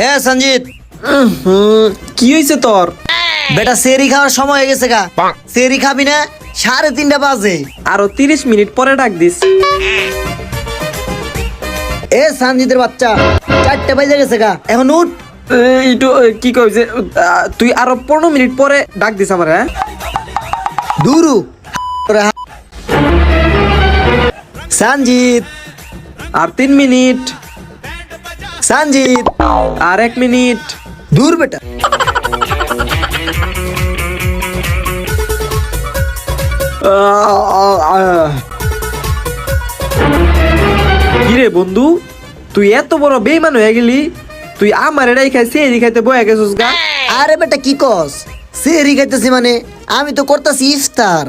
এ সঞ্জিত, কি হয়েছে তোর? বেটা সেরি খাওয়ার সময় হয়ে গেছে গা। সেরি খাবি না? 3:30 বাজে। আরো 30 মিনিট পরে ডাক দিস। এ সঞ্জিতের বাচ্চা, 4টা বাজে গেছে গা, এখন উঠ। এইটু কি কইছে, তুই আরো 15 মিনিট পরে ডাক দিস আমার। হ্যাঁ দুরু সঞ্জিত, আর 3 মিনিট, সঞ্জিত, আর 1 মিনিট। দূর বেটা। কিরে বন্ধু, তুই এত বড় বেইমান হয়ে গেলি? তুই আমার এটাই খাইছে এরি খাইতে বয়ে গেছিস গা। আরে বেটা কি কস? সেরি খাইতেছি মানে আমি তো করতেছি ইফতার।